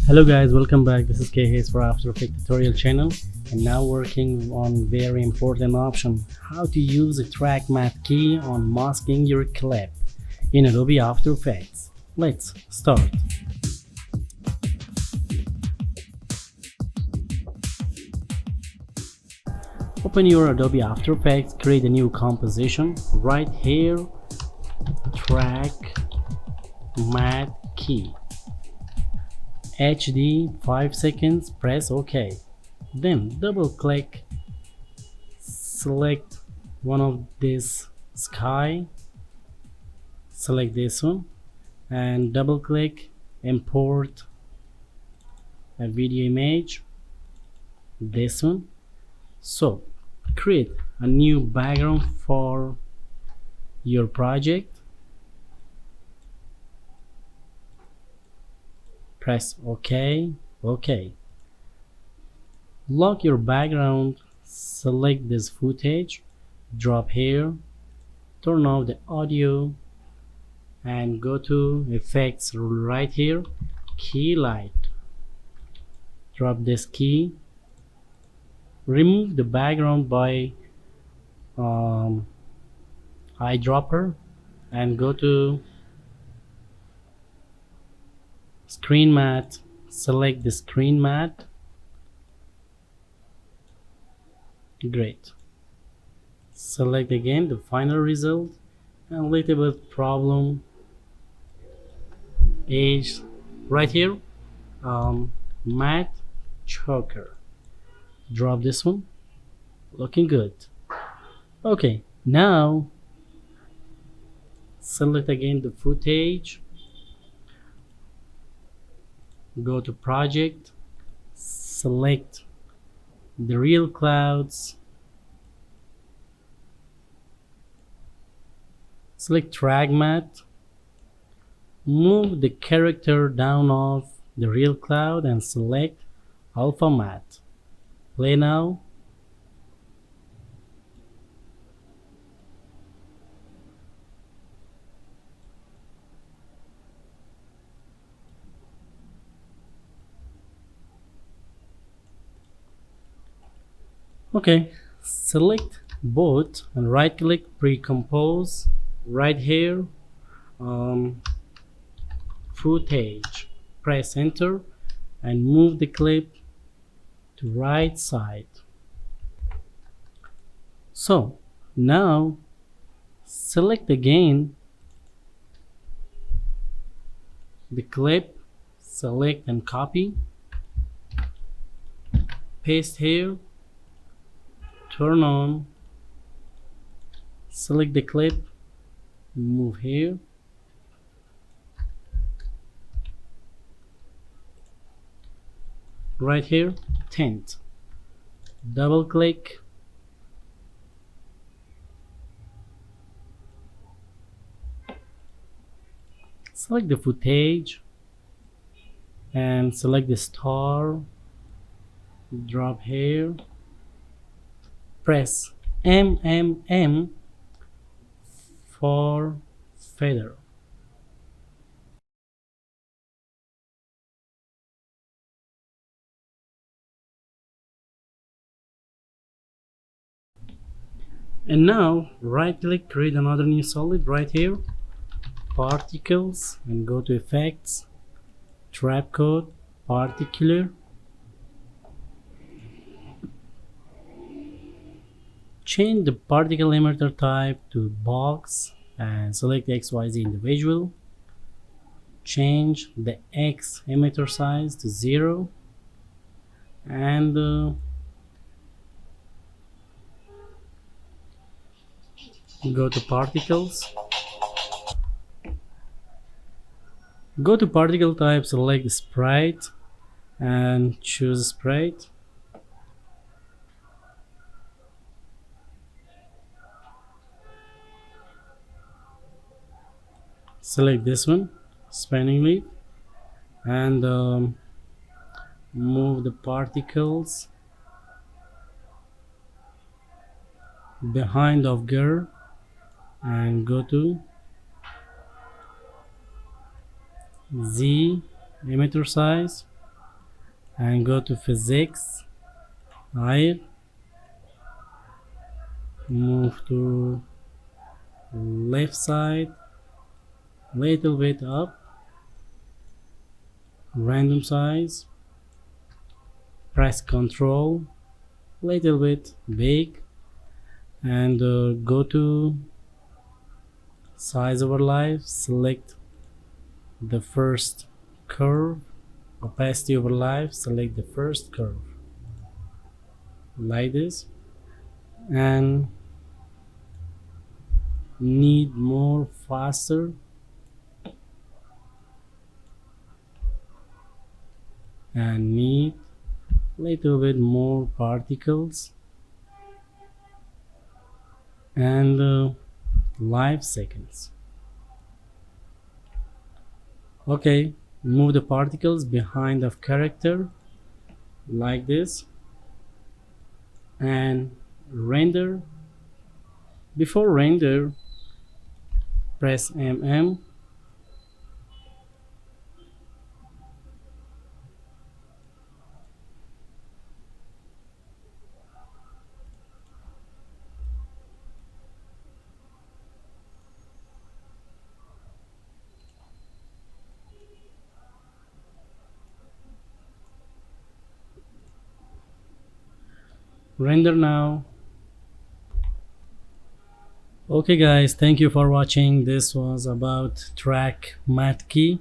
Hello guys, welcome back. This is KHS for After Effects tutorial channel, and now working on very important option, how to use a track matte key on masking your clip in Adobe After Effects. Let's start. Open your Adobe After Effects, create a new composition. Right here, track matte key. HD 5 seconds, press OK. Then double click, select one of this sky, select this one, and double click, import a video image, this one. So create a new background for your project. Press OK. Lock your background, select this footage, drop here, turn off the audio, and go to effects right here, key light. Drop this key, remove the background by eyedropper, and go to screen matte, select the screen matte. Great. Select again the final result, and little bit problem is right here, matte choker. Drop this one, looking good. Okay, now select again the footage, go to project, select the real clouds, select track matte, move the character down off the real cloud and select alpha matte. Play now. Okay, select both and right click, pre-compose, right here, footage, press enter and move the clip to right side. So now select again the clip, select and copy, paste here, turn on, select the clip, move here, right here, tint, double click, select the footage and select the star, drop here, press M for feather. And now right click, create another new solid right here, particles, and go to effects, trap code, particular, change the particle emitter type to box and select XYZ individual, change the X emitter size to 0, and go to particles, go to particle type, select sprite and choose sprite, select this one, spanning leaf, and move the particles behind of girl and go to Z emitter size and go to physics. I move to left side, little bit up, random size, press Ctrl, little bit big, and go to size over life, select the first curve, opacity over life, select the first curve like this, and need more faster, and need little bit more particles, and life seconds. Okay, move the particles behind of character like this, and render. Before render, press MM, render now. Okay guys, thank you for watching. This was about track matte key,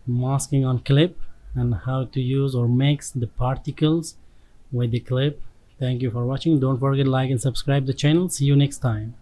masking on clip, and how to use or mix the particles with the clip. Thank you for watching. Don't forget to like and subscribe the channel. See you next time.